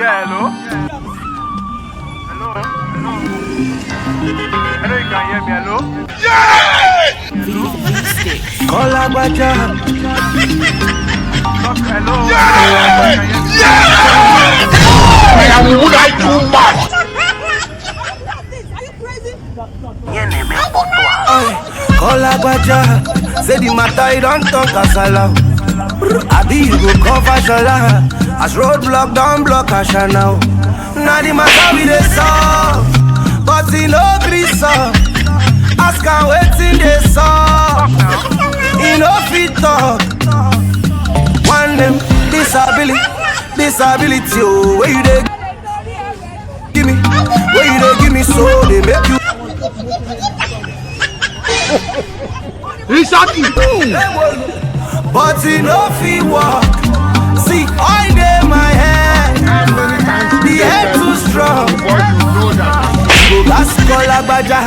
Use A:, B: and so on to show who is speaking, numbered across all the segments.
A: Yeah, hello. Hello. Hello, you can hear me, hello?
B: Yeah! Call Agbaja.
A: Hello.
B: I am like too much. Call Agbaja. Say the matter you don't talk kasala. Abi you go cover shola. As roadblock don't block Asha now. Now the matter we dey solve, but he no gree solve. Ask am wetin dey solve. He no fit talk. One them disability, oh, where you dey give me, where you dey give me, so they make you.
C: Exactly.
B: But he no fit walk. See, I dey my head. The head too strong. Go gas call Agbaja.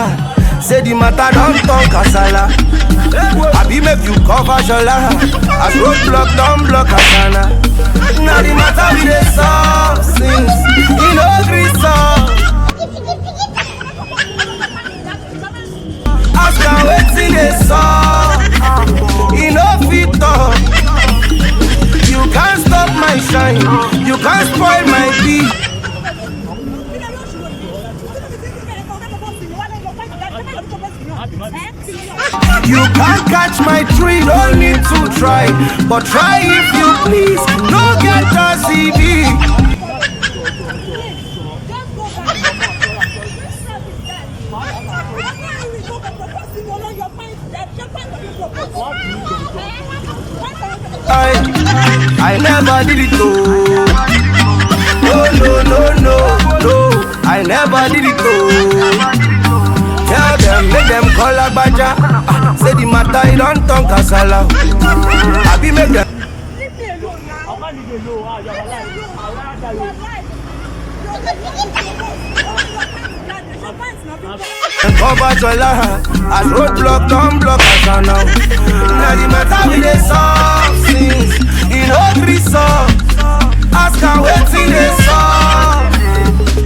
B: Say the matter don't turn kasala. Abi make you cover shola. As roadblock don't block Asana. Now the matter we dey solve since he no gree solve. Ask am wetin dey solve. He no fit talk. You can't stop my shine. You can't spoil my beat. You can't catch my tree, don't need to try. But try if you please, no get a CV. I never did it though. No, I never did it though. Tell them, make them call Agbaja. Say the matter you don't turn kasala. Abi make them. Cover shola. As roadblock don't block Asha now. Now the matter we dey solve since he no gree solve. Ask am wetin dey solve.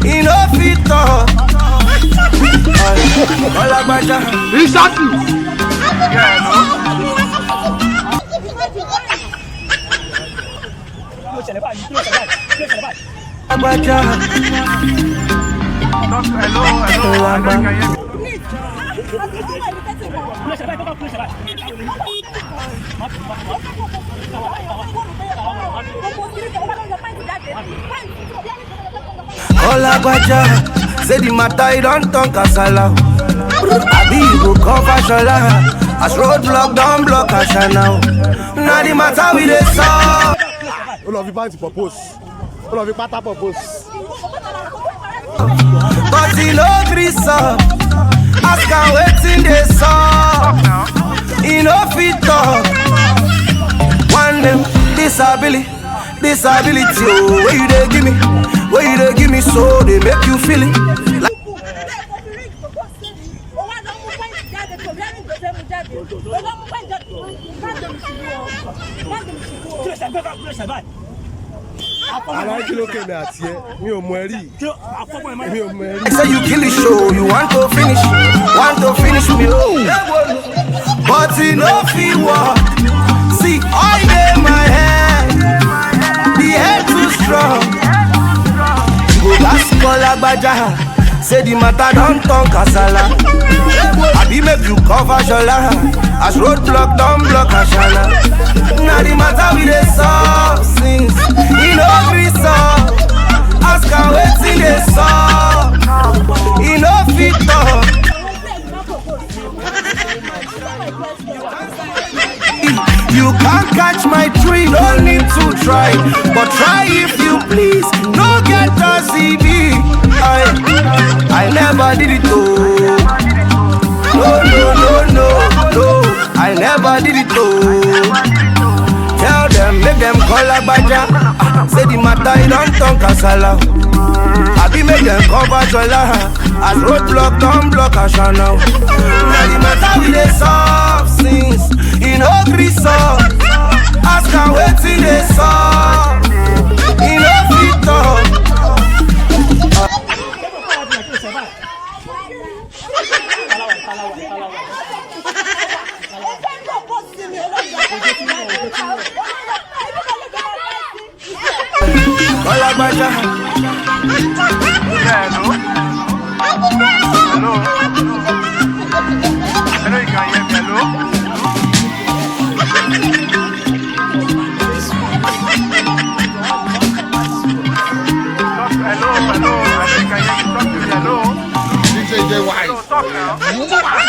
B: He no fit talk. Call Agbaja.
C: Exactly.
A: Yeah, hello.
B: Agbaja.
A: Hello. Hello, you can hear me?
B: Call Agbaja. Say the matter you don't turn kasala. Abi you go cover shola. As roadblock don't block Asha now. Now the matter we dey solve.
C: All of you buy to propose. All of you pata propose.
B: But he no gree solve. Ask am wetin dey solve. He no fit talk. One them disability, oh, where you dey give me, where you dey give me, so they make you feel it. Like say you kill the show, you want to finish me, oh. But he no fit walk. See, I dey my head, the head too strong. Go gas call Agbaja. Say the matter don't turn kasala. Abi make you cover shola. As roadblock don't block Asha. Now the matter we dey solve since he no gree solve. Ask am wetin dey solve. He no fit talk. You can't catch my tree, no need to try. But try if you please, no get a CV. I never did it though. No, I never did it though. Tell them, make them call Agbaja. Say the matter you don't turn kasala. Abi make them cover shola. As roadblock don't block Asha now. Now the matter we dey solve since he no gree solve. Ask am wetin dey solve. He no fit talk. Olagbaja.
A: Yeah, hello. Hello. Hello, you can hear me. Hello. Hello. Hello, you can hear me. Talk to me. Hello.
C: DJ Wise.
A: Hello, talk now.